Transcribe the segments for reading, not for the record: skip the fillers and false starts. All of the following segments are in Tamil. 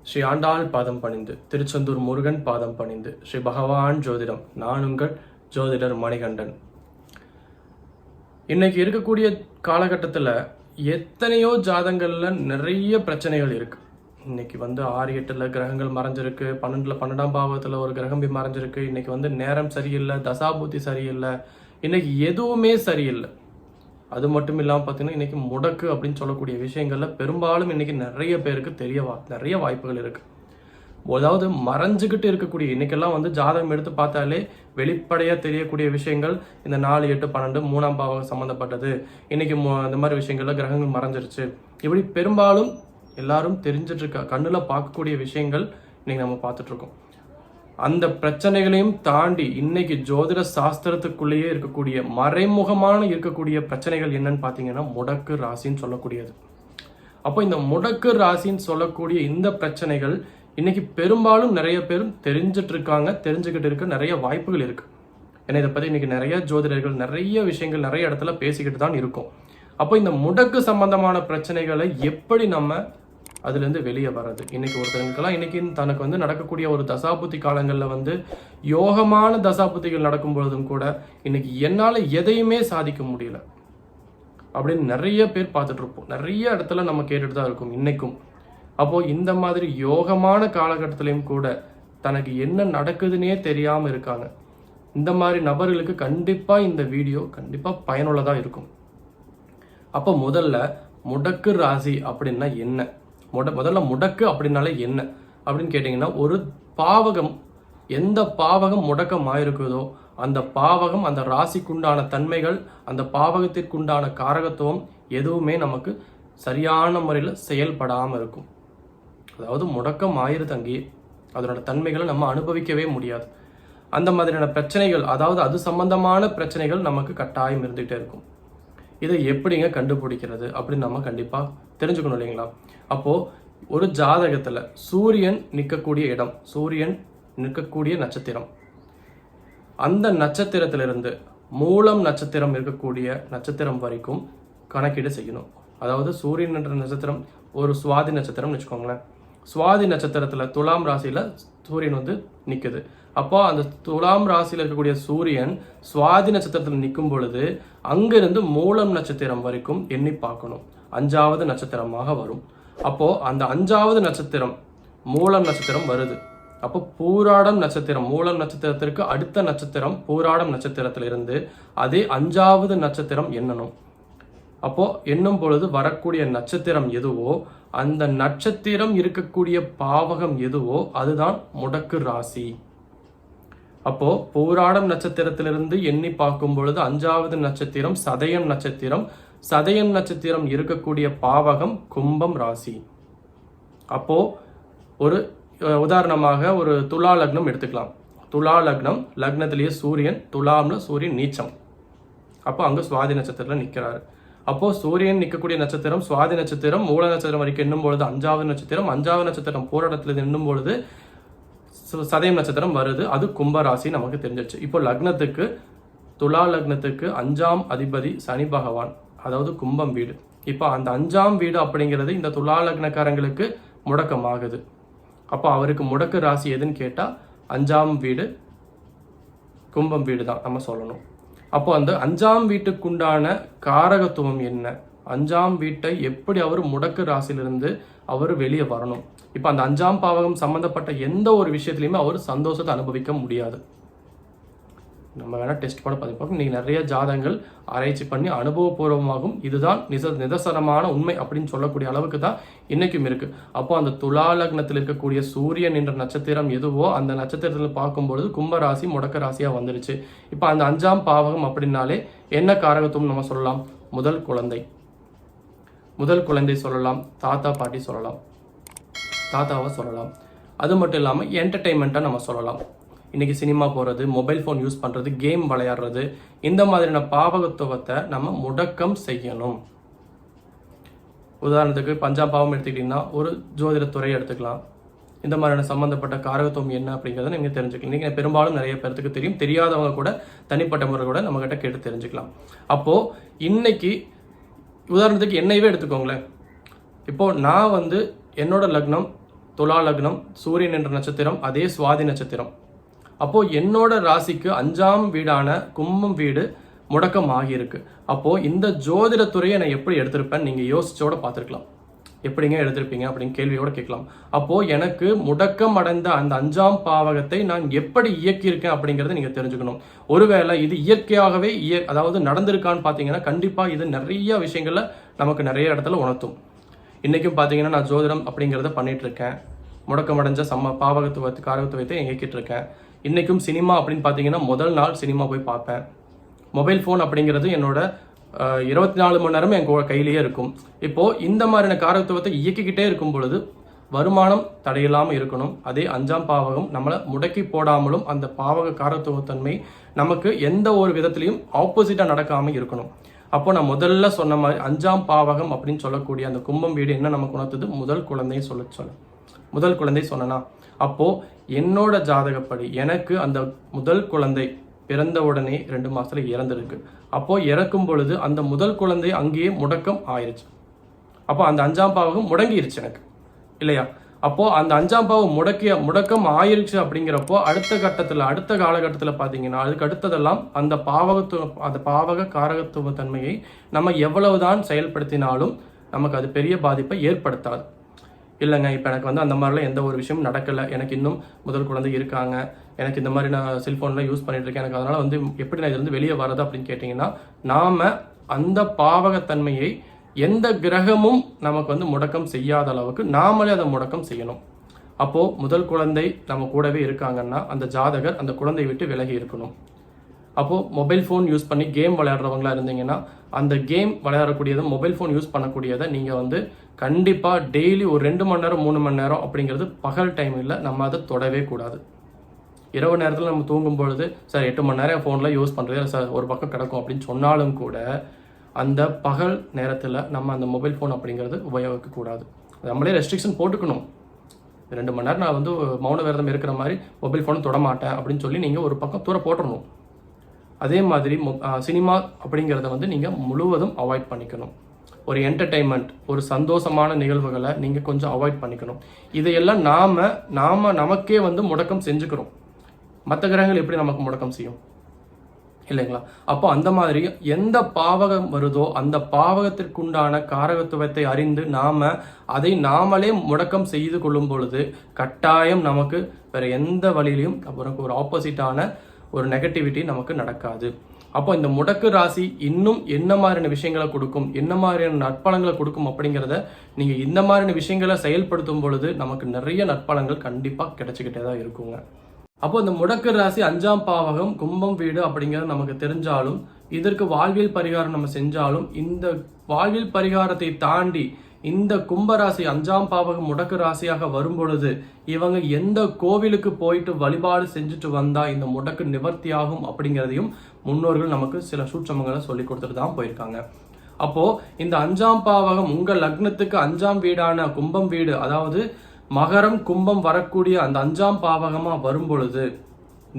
ஸ்ரீ ஆண்டாள் பாதம் பணிந்து, திருச்செந்தூர் முருகன் பாதம் பணிந்து, ஸ்ரீ பகவான் ஜோதிடம், நான் உங்கள் ஜோதிடர் மணிகண்டன். இன்னைக்கு இருக்கக்கூடிய காலகட்டத்தில் எத்தனையோ ஜாதகங்கள்ல நிறைய பிரச்சனைகள் இருக்கு. இன்னைக்கு 6-8 கிரகங்கள் மறைஞ்சிருக்கு, 12 பாவத்தில் ஒரு கிரகம் மறைஞ்சிருக்கு. இன்னைக்கு நேரம் சரியில்லை, தசாபுத்தி சரியில்லை, இன்னைக்கு எதுவுமே சரியில்லை. அது மட்டும் இல்லாமல் பார்த்தீங்கன்னா இன்னைக்கு முடக்கு அப்படின்னு சொல்லக்கூடிய விஷயங்கள்ல பெரும்பாலும் இன்னைக்கு நிறைய பேருக்கு நிறைய வாய்ப்புகள் இருக்கு. அதாவது மறைஞ்சுக்கிட்டு இருக்கக்கூடிய இன்னைக்கெல்லாம் ஜாதகம் எடுத்து பார்த்தாலே வெளிப்படையாக தெரியக்கூடிய விஷயங்கள் இந்த 4, 8, 12 3ஆம் பாவம் சம்மந்தப்பட்டது. இன்னைக்கு இந்த மாதிரி விஷயங்கள்ல கிரகங்கள் மறைஞ்சிருச்சு. இப்படி பெரும்பாலும் எல்லாரும் தெரிஞ்சிட்டு இருக்க கண்ணில் பார்க்கக்கூடிய விஷயங்கள் இன்னைக்கு நம்ம பார்த்துட்டு இருக்கோம். அந்த பிரச்சனைகளையும் தாண்டி இன்னைக்கு ஜோதிட சாஸ்திரத்துக்குள்ளேயே இருக்கக்கூடிய மறைமுகமான இருக்கக்கூடிய பிரச்சனைகள் என்னன்னு பார்த்தீங்கன்னா முடக்கு ராசின்னு சொல்லக்கூடியது. அப்போ இந்த முடக்கு ராசின்னு சொல்லக்கூடிய இந்த பிரச்சனைகள் இன்னைக்கு பெரும்பாலும் நிறைய பேரும் தெரிஞ்சுக்கிட்டு இருக்க நிறைய வாய்ப்புகள் இருக்கு. ஏன்னா இதை பத்தி இன்னைக்கு நிறைய ஜோதிடர்கள் நிறைய விஷயங்கள் நிறைய இடத்துல பேசிக்கிட்டு தான் இருக்கும். அப்போ இந்த முடக்கு சம்பந்தமான பிரச்சனைகளை எப்படி நம்ம அதுலேருந்து வெளியே வர்றது? இன்னைக்கு ஒருத்தருக்கெல்லாம் இன்னைக்கு தனக்கு நடக்கக்கூடிய ஒரு தசாபுத்தி காலங்களில் யோகமான தசாபுத்திகள் நடக்கும் பொழுதும் கூட இன்னைக்கு என்னால் எதையுமே சாதிக்க முடியல அப்படின்னு நிறைய பேர் பார்த்துட்டு இருப்போம். நிறைய இடத்துல நம்ம கேட்டுட்டு தான் இருக்கோம் இன்னைக்கும். அப்போ இந்த மாதிரி யோகமான காலகட்டத்திலையும் கூட தனக்கு என்ன நடக்குதுன்னே தெரியாம இருக்காங்க. இந்த மாதிரி நபர்களுக்கு கண்டிப்பா இந்த வீடியோ கண்டிப்பா பயனுள்ளதா இருக்கும். அப்போ முதல்ல முடக்கு ராசி அப்படின்னா என்ன? முதல்ல முடக்கு அப்படின்னாலே என்ன அப்படின்னு கேட்டீங்கன்னா, ஒரு பாவகம் எந்த பாவகம் முடக்கம் ஆயிருக்குதோ அந்த பாவகம், அந்த ராசிக்குண்டான தன்மைகள், அந்த பாவகத்திற்குண்டான காரகத்துவம் எதுவுமே நமக்கு சரியான முறையில் செயல்படாமல் இருக்கும். அதாவது முடக்கம் ஆயிருத்தங்கி அதனோட தன்மைகளை நம்ம அனுபவிக்கவே முடியாது. அந்த மாதிரியான பிரச்சனைகள், அதாவது அது சம்பந்தமான பிரச்சனைகள் நமக்கு கட்டாயம் இருந்துகிட்டே இருக்கும். இதை எப்படிங்க கண்டுபிடிக்கிறது அப்படின்னு நம்ம கண்டிப்பா தெரிஞ்சுக்கணும் இல்லைங்களா? அப்போ ஒரு ஜாதகத்துல சூரியன் நிற்கக்கூடிய இடம், சூரியன் நிற்கக்கூடிய நட்சத்திரம், அந்த நட்சத்திரத்திலிருந்து மூலம் நட்சத்திரம் இருக்கக்கூடிய நட்சத்திரம் வரைக்கும் கணக்கீடு செய்யணும். அதாவது சூரியன் என்ற நட்சத்திரம் ஒரு சுவாதி நட்சத்திரம் வச்சுக்கோங்களேன். சுவாதி நட்சத்திரத்துல துலாம் ராசியில சூரியன் நிக்குது. அப்போ அந்த துலாம் ராசியில் இருக்கக்கூடிய சூரியன் சுவாதி நட்சத்திரத்தில் நிற்கும் பொழுது அங்கிருந்து மூலம் நட்சத்திரம் வரைக்கும் எண்ணி பார்க்கணும். 5வது நட்சத்திரமாக வரும். அப்போ அந்த 5வது நட்சத்திரம் மூலம் நட்சத்திரம் வருது. அப்போ பூராடம் நட்சத்திரம், மூலம் நட்சத்திரத்திற்கு அடுத்த நட்சத்திரம் பூராடம் நட்சத்திரத்திலிருந்து அதே 5வது நட்சத்திரம் எண்ணணும். அப்போ எண்ணும் பொழுது வரக்கூடிய நட்சத்திரம் எதுவோ, அந்த நட்சத்திரம் இருக்கக்கூடிய பாவகம் எதுவோ அதுதான் முடக்கு ராசி. அப்போ பூராடம் நட்சத்திரத்திலிருந்து எண்ணி பார்க்கும் பொழுது 5வது நட்சத்திரம் சதயம் நட்சத்திரம், சதயம் நட்சத்திரம் இருக்கக்கூடிய பாவகம் கும்பம் ராசி. அப்போ ஒரு உதாரணமாக ஒரு துலா லக்னம் எடுத்துக்கலாம். துலா லக்னம், லக்னத்திலேயே சூரியன், துலாம்ல சூரியன் நீச்சம். அப்போ அங்க சுவாதி நட்சத்திரத்துல நிற்கிறாரு. அப்போ சூரியன் நிற்கக்கூடிய நட்சத்திரம் சுவாதி நட்சத்திரம், மூல நட்சத்திரம் வரைக்கும் எண்ணும் பொழுது 5வது நட்சத்திரம், 5வது நட்சத்திரம் பூராடத்துல எண்ணும் பொழுது சதயம் நட்சத்திரம் வருது. அது கும்பராசி நமக்கு தெரிஞ்சிருச்சு. இப்போ லக்னத்துக்கு, துலா லக்னத்துக்கு 5ஆம் அதிபதி சனி பகவான், அதாவது கும்பம் வீடு. இப்போ அந்த 5ஆம் வீடு அப்படிங்கிறது இந்த துலா லக்னக்காரங்களுக்கு முடக்கமாகுது. அப்போ அவருக்கு முடக்கு ராசி எதுன்னு கேட்டா 5ஆம் வீடு கும்பம் வீடு தான் நம்ம சொல்லணும். அப்போ அந்த 5ஆம் வீட்டுக்குண்டான காரகத்துவம் என்ன, 5ஆம் வீட்டை எப்படி அவர் முடக்கு ராசியிலிருந்து அவர் வெளியே வரணும். இப்போ அந்த 5ஆம் பாவகம் சம்பந்தப்பட்ட எந்த ஒரு விஷயத்திலையுமே அவர் சந்தோஷத்தை அனுபவிக்க முடியாது. நம்ம வேணா டெஸ்ட் போட பார்ப்போம். நீங்க நிறைய ஜாதகங்கள் ஆராய்ச்சி பண்ணி அனுபவபூர்வமாகும் இதுதான் நிதர்சனமான உண்மை அப்படின்னு சொல்லக்கூடிய அளவுக்கு தான் இன்னைக்கும் இருக்கு. அப்போ அந்த துலா லக்னத்தில் இருக்கக்கூடிய சூரியன் என்ற நட்சத்திரம் எதுவோ அந்த நட்சத்திரத்தில் பார்க்கும்பொழுது கும்பராசி முடக்க ராசியா வந்துருச்சு. இப்போ அந்த 5ஆம் பாவகம் அப்படின்னாலே என்ன காரகத்துவம் நம்ம சொல்லலாம்? முதல் குழந்தை சொல்லலாம், தாத்தா பாட்டி சொல்லலாம், தாத்தாவை சொல்லலாம். அது மட்டும் இல்லாமல் என்டர்டெயின்மெண்ட்டாக நம்ம சொல்லலாம். இன்னைக்கு சினிமா போகிறது, மொபைல் ஃபோன் யூஸ் பண்ணுறது, கேம் விளையாடுறது, இந்த மாதிரியான பாவகத்துவத்தை நம்ம முடக்கம் செய்யணும். உதாரணத்துக்கு 5ஆம் பாவம் எடுத்துக்கிட்டிங்கன்னா ஒரு ஜோதிடத்துறை எடுத்துக்கலாம். இந்த மாதிரியான சம்மந்தப்பட்ட காரகத்துவம் என்ன அப்படிங்கிறத நீங்கள் தெரிஞ்சுக்கலாம். இன்றைக்கி பெரும்பாலும் நிறைய பேருக்கு தெரியும், தெரியாதவங்க கூட தனிப்பட்ட முறை கூட நம்மகிட்ட கேட்டு தெரிஞ்சுக்கலாம். அப்போது இன்னைக்கு உதாரணத்துக்கு என்னையவே எடுத்துக்கோங்களேன். இப்போ நான் என்னோட லக்னம் துலா லக்னம், சூரியன் என்ற நட்சத்திரம், அதே சுவாதி நட்சத்திரம். அப்போ என்னோட ராசிக்கு 5ஆம் வீடான கும்பம் வீடு முடக்கம் ஆகியிருக்கு. அப்போ இந்த ஜோதிட துறையை நான் எப்படி எடுத்திருப்பேன் நீங்க யோசிச்சோட பார்த்துருக்கலாம். எப்படிங்க எடுத்திருப்பீங்க அப்படின்னு கேள்வியோட கேட்கலாம். அப்போ எனக்கு முடக்கம் அடைந்த அந்த 5ஆம் பாவகத்தை நான் எப்படி இயக்கியிருக்கேன் அப்படிங்கறத நீங்க தெரிஞ்சுக்கணும். ஒருவேளை இது இயற்கையாகவே அதாவது நடந்திருக்கான்னு பாத்தீங்கன்னா கண்டிப்பா இது நிறைய விஷயங்கள்ல நமக்கு நிறைய இடத்துல உணர்த்தும். இன்னைக்கும் பாத்தீங்கன்னா நான் ஜோதிடம் அப்படிங்கறத பண்ணிட்டு இருக்கேன். முடக்கம் அடைஞ்ச பாவகத்துவத்தை காரகத்துவத்தை இயக்கிட்டு இருக்கேன். இன்னைக்கும் சினிமா அப்படின்னு பாத்தீங்கன்னா முதல் நாள் சினிமா போய் பார்ப்பேன். மொபைல் ஃபோன் அப்படிங்கிறது என்னோட 24 மணி நேரமும் என் கையிலேயே இருக்கும். இப்போ இந்த மாதிரியான காரகத்துவத்தை இயக்கிக்கிட்டே இருக்கும் பொழுது வருமானம் தடையில்லாமல் இருக்கணும். அதே 5ஆம் பாவகம் நம்மளை முடக்கி போடாமலும் அந்த பாவக காரகத்துவத்தன்மை நமக்கு எந்த ஒரு விதத்திலையும் ஆப்போசிட்டா நடக்காம இருக்கணும். அப்போ நான் முதல்ல சொன்ன மாதிரி 5ஆம் பாவகம் அப்படின்னு சொல்லக்கூடிய அந்த கும்பம் வீடு என்ன நமக்கு உணர்த்துது? முதல் குழந்தை சொன்னா அப்போ என்னோட ஜாதகப்படி எனக்கு அந்த முதல் குழந்தை பிறந்த உடனே 2 மாசத்துல இறந்துருக்கு. அப்போ இறக்கும் பொழுது அந்த முதல் குழந்தை அங்கேயே முடக்கம் ஆயிருச்சு. அப்போ அந்த 5ஆம் பாவகம் முடங்கிருச்சு எனக்கு இல்லையா? அப்போ அந்த 5ஆம் பாவம் முடக்கம் ஆயிருச்சு அப்படிங்கிறப்போ அடுத்த காலகட்டத்துல பாத்தீங்கன்னா அதுக்கு அடுத்ததெல்லாம் அந்த பாவக காரகத்துவ தன்மையை நம்ம எவ்வளவுதான் செயல்படுத்தினாலும் நமக்கு அது பெரிய பாதிப்பை ஏற்படுத்தாது. இல்லைங்க இப்போ எனக்கு அந்த மாதிரிலாம் எந்த ஒரு விஷயமும் நடக்கலை, எனக்கு இன்னும் முதல் குழந்தை இருக்காங்க, எனக்கு இந்த மாதிரி நான் செல்ஃபோன்லாம் யூஸ் பண்ணிட்டு இருக்கேன், எனக்கு அதனால் எப்படி நான் இதுலேருந்து வெளியே வரது அப்படின்னு கேட்டிங்கன்னா நாம் அந்த பாவகத்தன்மையை எந்த கிரகமும் நமக்கு முடக்கம் செய்யாத அளவுக்கு நாமளே அதை முடக்கம் செய்யணும். அப்போது முதல் குழந்தை நம்ம கூடவே இருக்காங்கன்னா அந்த ஜாதகர் அந்த குழந்தையை விட்டு விலகி இருக்கணும். அப்போது மொபைல் ஃபோன் யூஸ் பண்ணி கேம் விளையாடுறவங்களா இருந்தீங்கன்னா அந்த கேம் விளையாடக்கூடியதை மொபைல் ஃபோன் யூஸ் பண்ணக்கூடியதை நீங்கள் கண்டிப்பாக டெய்லி ஒரு 2 மணி நேரம் 3 மணி நேரம் அப்படிங்கிறது பகல் டைமில் நம்ம அதை தொடவே கூடாது. இரவு நேரத்தில் நம்ம தூங்கும் பொழுது சார் 8 மணி நேரம் ஃபோனில் யூஸ் பண்ணுறது சார் ஒரு பக்கம் கிடக்கும் அப்படின்னு சொன்னாலும் கூட அந்த பகல் நேரத்தில் நம்ம அந்த மொபைல் ஃபோன் அப்படிங்கிறது உபயோகிக்கக்கூடாது. நம்மளே ரெஸ்ட்ரிக்ஷன் போட்டுக்கணும். 2 மணி நேரம் நான் மௌன விரதம் இருக்கிற மாதிரி மொபைல் ஃபோன் தொடமாட்டேன் அப்படின்னு சொல்லி நீங்கள் ஒரு பக்கம் தூர போட்டுடணும். அதே மாதிரி சினிமா அப்படிங்கிறத நீங்கள் முழுவதும் அவாய்ட் பண்ணிக்கணும். ஒரு என்டர்டைன்மெண்ட், ஒரு சந்தோஷமான நிகழ்வுகளை நீங்கள் கொஞ்சம் அவாய்ட் பண்ணிக்கணும். இதையெல்லாம் நமக்கே முடக்கம் செஞ்சுக்கிறோம். மற்ற கிரகங்கள் எப்படி நமக்கு முடக்கம் செய்யும் இல்லைங்களா? அப்போ அந்த மாதிரி எந்த பாவகம் வருதோ அந்த பாவகத்திற்குண்டான காரகத்துவத்தை அறிந்து அதை நாமளே முடக்கம் செய்து கொள்ளும் பொழுது கட்டாயம் நமக்கு வேற எந்த வழியிலையும் அப்புறம் ஒரு ஆப்போசிட்டான ஒரு நெகட்டிவிட்டி நமக்கு நடக்காது. அப்போ இந்த முடக்கு ராசி இன்னும் என்ன மாதிரியான விஷயங்களை கொடுக்கும், என்ன மாதிரியான நற்பலங்களை கொடுக்கும் அப்படிங்கிறத நீங்க இந்த மாதிரியான விஷயங்களை செயல்படுத்தும் பொழுது நமக்கு நிறைய நற்பலங்கள் கண்டிப்பா கிடைச்சிக்கிட்டே தான் இருக்குங்க. அப்போ இந்த முடக்கு ராசி 5ஆம் பாவகம் கும்பம் வீடு அப்படிங்கிறது நமக்கு தெரிஞ்சாலும் இதற்கு வாழ்வியல் பரிகாரம் நம்ம செஞ்சாலும் இந்த வாழ்வியல் பரிகாரத்தை தாண்டி இந்த கும்பராசி 5ஆம் பாவகம் முடக்கு ராசியாக வரும் பொழுது இவங்க எந்த கோவிலுக்கு போயிட்டு வழிபாடு செஞ்சுட்டு வந்தா இந்த முடக்கு நிவர்த்தி ஆகும் அப்படிங்கிறதையும் முன்னோர்கள் நமக்கு சில சூட்சமங்களை சொல்லி கொடுத்துட்டு தான் போயிருக்காங்க. அப்போ இந்த 5ஆம் பாவகம் உங்க லக்னத்துக்கு 5ஆம் வீடான கும்பம் வீடு, அதாவது மகரம் கும்பம் வரக்கூடிய அந்த 5ஆம் பாவகமா வரும் பொழுது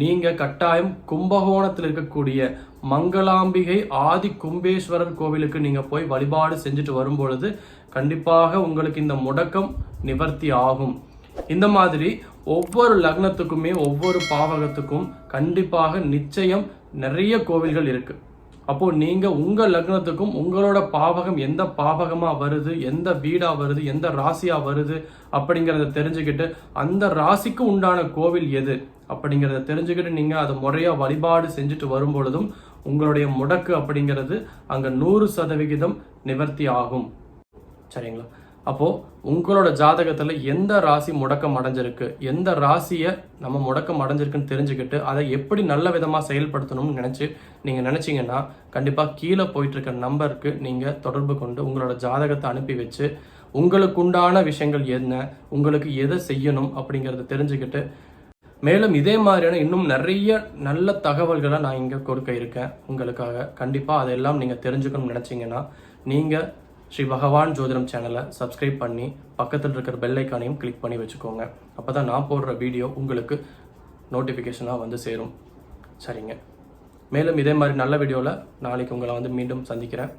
நீங்க கட்டாயம் கும்பகோணத்தில் இருக்கக்கூடிய மங்களாம்பிகை ஆதி கும்பேஸ்வரர் கோவிலுக்கு நீங்க போய் வழிபாடு செஞ்சுட்டு வரும் பொழுது கண்டிப்பாக உங்களுக்கு இந்த முடக்கம் நிவர்த்தி ஆகும். இந்த மாதிரி ஒவ்வொரு லக்னத்துக்குமே ஒவ்வொரு பாவகத்துக்கும் கண்டிப்பாக நிச்சயம் நிறைய கோவில்கள் இருக்கு. அப்போ நீங்க உங்க லக்னத்துக்கும் உங்களோட பாவகம் எந்த பாவகமா வருது, எந்த வீடா வருது, எந்த ராசியா வருது அப்படிங்கறத தெரிஞ்சுக்கிட்டு அந்த ராசிக்கு உண்டான கோவில் எது அப்படிங்கறத தெரிஞ்சுக்கிட்டு நீங்க அதை முறையா வழிபாடு செஞ்சுட்டு வரும் பொழுதும் உங்களுடைய முடக்கு அப்படிங்கிறது அங்க 100% நிவர்த்தி ஆகும். சரிங்களா? அப்போ உங்களோட ஜாதகத்துல எந்த ராசி முடக்கம் அடைஞ்சிருக்கு, எந்த ராசியை நம்ம முடக்கம் அடைஞ்சிருக்குன்னு தெரிஞ்சுக்கிட்டு அதை எப்படி நல்ல விதமா செயல்படுத்தணும்னு நீங்க நினைச்சீங்கன்னா கண்டிப்பா கீழே போயிட்டு இருக்க நம்பருக்கு நீங்க தொடர்பு கொண்டு உங்களோட ஜாதகத்தை அனுப்பி வச்சு உங்களுக்கு உண்டான விஷயங்கள் என்ன, உங்களுக்கு எதை செய்யணும் அப்படிங்கறத தெரிஞ்சுக்கிட்டு மேலும் இதே மாதிரியான இன்னும் நிறைய நல்ல தகவல்களை நான் இங்க கொடுக்க இருக்கேன் உங்களுக்காக. கண்டிப்பா அதெல்லாம் நீங்க தெரிஞ்சுக்கணும்னு நினைச்சீங்கன்னா நீங்க ஸ்ரீ பகவான் ஜோதிடம் சேனலை சப்ஸ்கிரைப் பண்ணி பக்கத்தில் இருக்கிற பெல் ஐக்கானையும் கிளிக் பண்ணி வச்சுக்கோங்க. அப்பதான் நான் போடுற வீடியோ உங்களுக்கு நோட்டிஃபிகேஷனாக சேரும். சரிங்க, மேலும் இதே மாதிரி நல்ல வீடியோவில் நாளைக்கு உங்களை மீண்டும் சந்திக்கிறேன்.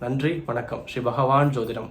நன்றி, வணக்கம். ஸ்ரீ பகவான் ஜோதிடம்.